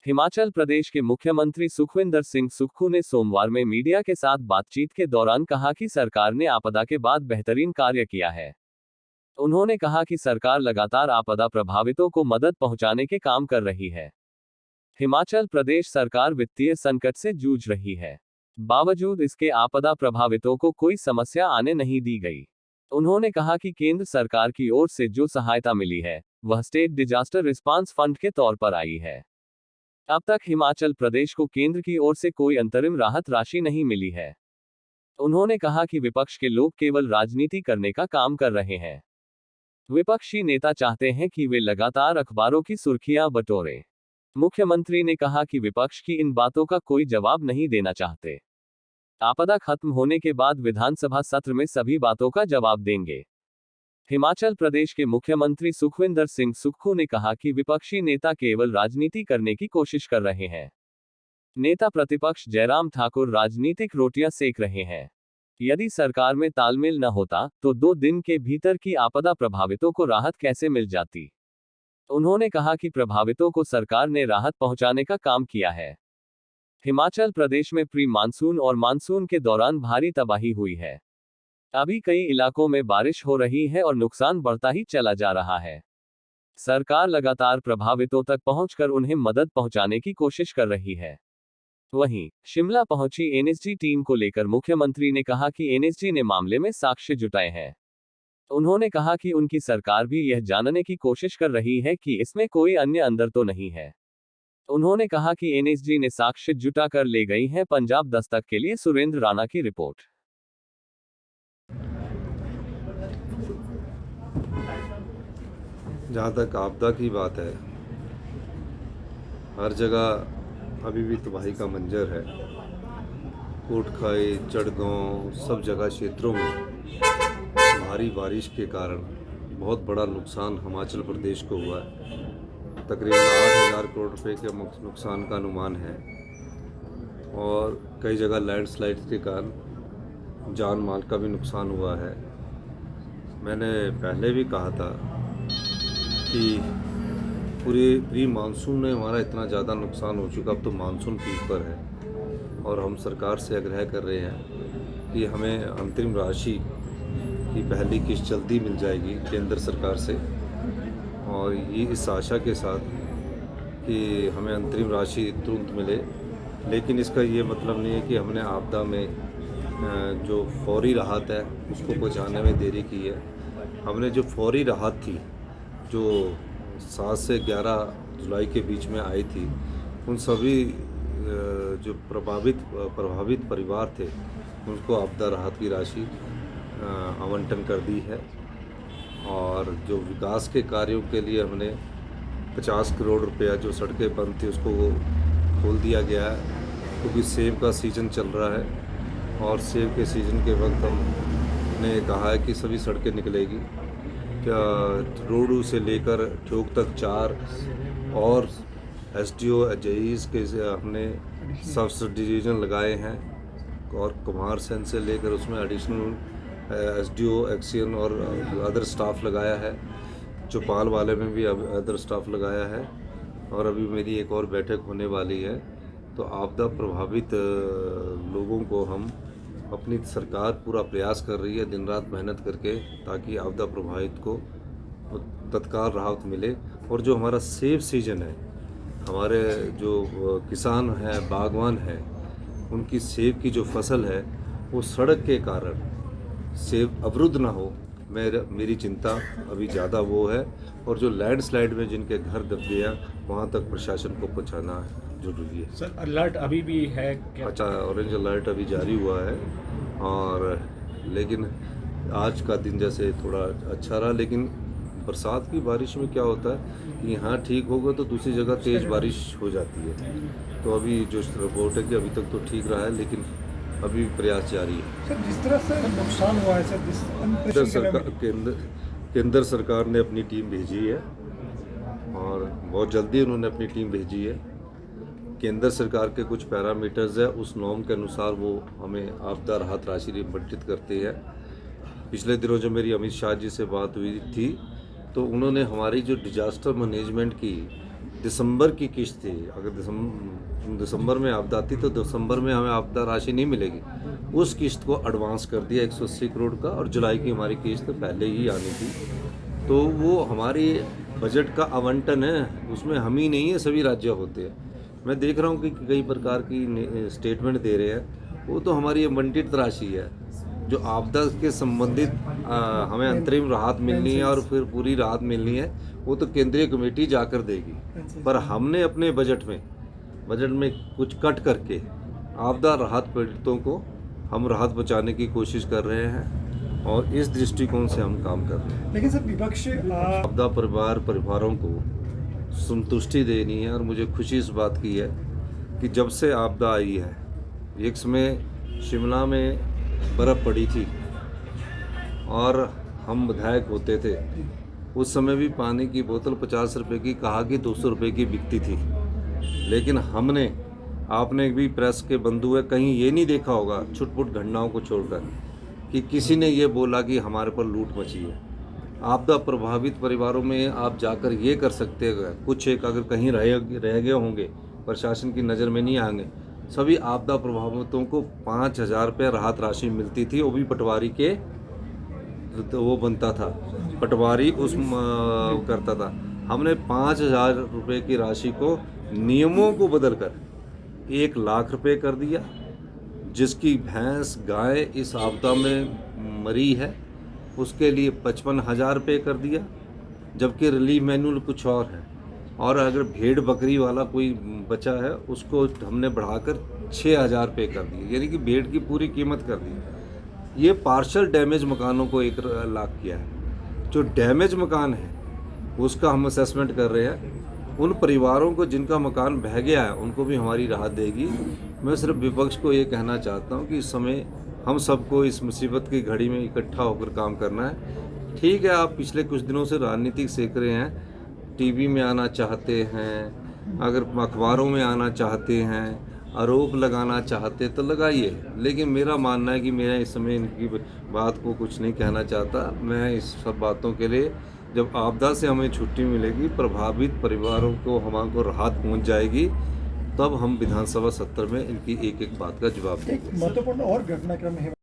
हिमाचल प्रदेश के मुख्यमंत्री सुखविंदर सिंह सुक्खू ने सोमवार में मीडिया के साथ बातचीत के दौरान कहा कि सरकार ने आपदा के बाद बेहतरीन कार्य किया है। उन्होंने कहा कि सरकार लगातार आपदा प्रभावितों को मदद पहुंचाने के काम कर रही है। हिमाचल प्रदेश सरकार वित्तीय संकट से जूझ रही है। बावजूद इसके आपदा प्रभावितों को कोई समस्या आने नहीं दी गई। उन्होंने कहा कि केंद्र सरकार की ओर से जो सहायता मिली है वह स्टेट डिजास्टर रिस्पांस फंड के तौर पर आई है। अब तक हिमाचल प्रदेश को केंद्र की ओर से कोई अंतरिम राहत राशि नहीं मिली है। उन्होंने कहा कि विपक्ष के लोग केवल राजनीति करने का काम कर रहे हैं। विपक्षी नेता चाहते हैं कि वे लगातार अखबारों की सुर्खियां बटोरें। मुख्यमंत्री ने कहा कि विपक्ष की इन बातों का कोई जवाब नहीं देना चाहते। आपदा खत्म होने के बाद विधानसभा सत्र में सभी बातों का जवाब देंगे। हिमाचल प्रदेश के मुख्यमंत्री सुखविंदर सिंह सुक्खू ने कहा कि विपक्षी नेता केवल राजनीति करने की कोशिश कर रहे हैं। नेता प्रतिपक्ष जयराम ठाकुर राजनीतिक रोटियां सेक रहे हैं। यदि सरकार में तालमेल न होता तो 2 दिन के भीतर की आपदा प्रभावितों को राहत कैसे मिल जाती। उन्होंने कहा कि प्रभावितों को सरकार ने राहत पहुंचाने का काम किया है। हिमाचल प्रदेश में प्री मानसून और मानसून के दौरान भारी तबाही हुई है। अभी कई इलाकों में बारिश हो रही है और नुकसान बढ़ता ही चला जा रहा है। सरकार लगातार प्रभावितों तक पहुंचकर उन्हें मदद पहुंचाने की कोशिश कर रही है। वहीं शिमला पहुंची एनएसजी टीम को लेकर मुख्यमंत्री ने कहा कि एनएसजी ने मामले में साक्ष्य जुटाए हैं। उन्होंने कहा कि उनकी सरकार भी यह जानने की कोशिश कर रही है कि इसमें कोई अन्य अंदर तो नहीं है। उन्होंने कहा कि एनएसजी ने साक्ष्य जुटाकर ले गई है। पंजाब दस्तक के लिए सुरेंद्र राणा की रिपोर्ट। जहाँ तक आपदा की बात है, हर जगह अभी भी तबाही का मंजर है। कोटखाई, चढ़गांव, सब जगह क्षेत्रों में भारी बारिश के कारण बहुत बड़ा नुकसान हिमाचल प्रदेश को हुआ है। तकरीबन 8,000 करोड़ रुपए के नुकसान का अनुमान है और कई जगह लैंडस्लाइड के कारण जान माल का भी नुकसान हुआ है। मैंने पहले भी कहा था कि पूरे प्री मानसून में हमारा इतना ज़्यादा नुकसान हो चुका, अब तो मानसून पीक पर है और हम सरकार से आग्रह कर रहे हैं कि हमें अंतरिम राशि की पहली किस्त जल्दी मिल जाएगी केंद्र सरकार से, और ये इस आशा के साथ कि हमें अंतरिम राशि तुरंत मिले। लेकिन इसका ये मतलब नहीं है कि हमने आपदा में जो फौरी राहत है उसको पहुंचाने में देरी की है। हमने जो फौरी राहत थी जो 7 से 11 जुलाई के बीच में आई थी, उन सभी जो प्रभावित परिवार थे उनको आपदा राहत की राशि आवंटन कर दी है। और जो विकास के कार्यों के लिए हमने 50 करोड़ रुपया जो सड़कें बंद थी उसको खोल दिया गया है, क्योंकि सेब का सीज़न चल रहा है और सेब के सीज़न के वक्त हमने कहा है कि सभी सड़कें निकलेगी। क्या रोडू से लेकर ठोक तक 4 और एसडीओ जेईस के हमने सब डिवीज़न लगाए हैं और कुमार सेन से लेकर उसमें एडिशनल एसडीओ एक्सियन और अदर स्टाफ लगाया है। चौपाल वाले में भी अदर स्टाफ लगाया है और अभी मेरी एक और बैठक होने वाली है। तो आपदा प्रभावित लोगों को हम अपनी सरकार पूरा प्रयास कर रही है दिन रात मेहनत करके, ताकि आपदा प्रभावित को तत्काल राहत मिले। और जो हमारा सेब सीजन है, हमारे जो किसान हैं, बागवान हैं, उनकी सेब की जो फसल है वो सड़क के कारण सेब अवरुद्ध ना हो, मेरी चिंता अभी ज़्यादा वो है। और जो लैंडस्लाइड में जिनके घर दब गया वहाँ तक प्रशासन को पहुँचाना जरूरी है। सर, अलर्ट अभी भी है क्या? अच्छा, ऑरेंज अलर्ट अभी जारी हुआ है, और लेकिन आज का दिन जैसे थोड़ा अच्छा रहा, लेकिन बरसात की बारिश में क्या होता है कि यहाँ ठीक होगा तो दूसरी जगह तेज़ बारिश हो जाती है। तो अभी जो रिपोर्ट है कि अभी तक तो ठीक रहा है, लेकिन अभी प्रयास जारी है। सर, जिस तरह से नुकसान हुआ है सर, केंद्र सरकार ने अपनी टीम भेजी है और बहुत जल्दी उन्होंने अपनी टीम भेजी है। केंद्र सरकार के कुछ पैरामीटर्स है, उस नॉर्म के अनुसार वो हमें आपदा राहत राशि आवंटित करती है। पिछले दिनों जो मेरी अमित शाह जी से बात हुई थी तो उन्होंने हमारी जो डिजास्टर मैनेजमेंट की दिसंबर की किस्त थी। अगर दिसंबर में आपदा आती तो दिसंबर में हमें आपदा राशि नहीं मिलेगी। उस किस्त को एडवांस कर दिया 180 करोड़ का, और जुलाई की हमारी किस्त पहले ही आनी थी। तो वो हमारी बजट का आवंटन है, उसमें हम ही नहीं है, सभी राज्य होते हैं। मैं देख रहा हूँ कि कई प्रकार की स्टेटमेंट दे रहे हैं, वो तो हमारी आवंटित राशि है। जो आपदा के संबंधित हमें अंतरिम राहत मिलनी है और फिर पूरी राहत मिलनी है, वो तो केंद्रीय कमेटी जाकर देगी। पर हमने अपने बजट में कुछ कट करके आपदा राहत पीड़ितों को हम राहत पहुंचाने की कोशिश कर रहे हैं, और इस दृष्टिकोण से हम काम कर रहे हैं। लेकिन सर विपक्ष आपदा परिवारों को संतुष्टि देनी है, और मुझे खुशी इस बात की है कि जब से आपदा आई है, एक समय शिमला में बर्फ़ पड़ी थी और हम विधायक होते थे, उस समय भी पानी की बोतल 50 रुपए की कहा कि 200 रुपए की बिकती थी। लेकिन आपने भी प्रेस के बंधु है, कहीं ये नहीं देखा होगा छुटपुट घटनाओं को छोड़कर कि किसी ने ये बोला कि हमारे पर लूट मची है। आपदा प्रभावित परिवारों में आप जाकर ये कर सकते हैं, कुछ एक अगर कहीं रह गए होंगे, प्रशासन की नज़र में नहीं आएंगे, सभी आपदा प्रभावितों को 5,000 रुपये राहत राशि मिलती थी। वो भी पटवारी के तो वो बनता था, पटवारी करता था। हमने 5,000 रुपये की राशि को नियमों को बदलकर 1 लाख रुपये कर दिया। जिसकी भैंस गाय इस आपदा में मरी है, उसके लिए 55,000 रुपये कर दिया, जबकि रिलीफ मैनुअल कुछ और है। और अगर भेड़ बकरी वाला कोई बचा है, उसको हमने बढ़ाकर 6,000 रुपये कर दिए, यानी कि भेड़ की पूरी कीमत कर दी। ये पार्शल डैमेज मकानों को 1 लाख किया है। जो डैमेज मकान है उसका हम असेसमेंट कर रहे हैं। उन परिवारों को जिनका मकान बह गया है, उनको भी हमारी राहत देगी। मैं सिर्फ विपक्ष को ये कहना चाहता हूँ कि इस समय हम सबको इस मुसीबत की घड़ी में इकट्ठा होकर काम करना है। ठीक है, आप पिछले कुछ दिनों से राजनीतिक सेक रहे हैं, टीवी में आना चाहते हैं, अगर अखबारों में आना चाहते हैं, आरोप लगाना चाहते तो लगाइए, लेकिन मेरा मानना है कि मैं इस समय इनकी बात को कुछ नहीं कहना चाहता। मैं इस सब बातों के लिए, जब आपदा से हमें छुट्टी मिलेगी, प्रभावित परिवारों को हमको राहत पहुंच जाएगी, तब हम विधानसभा सत्र में इनकी एक एक बात का जवाब देंगे। एक महत्वपूर्ण और घटनाक्रम है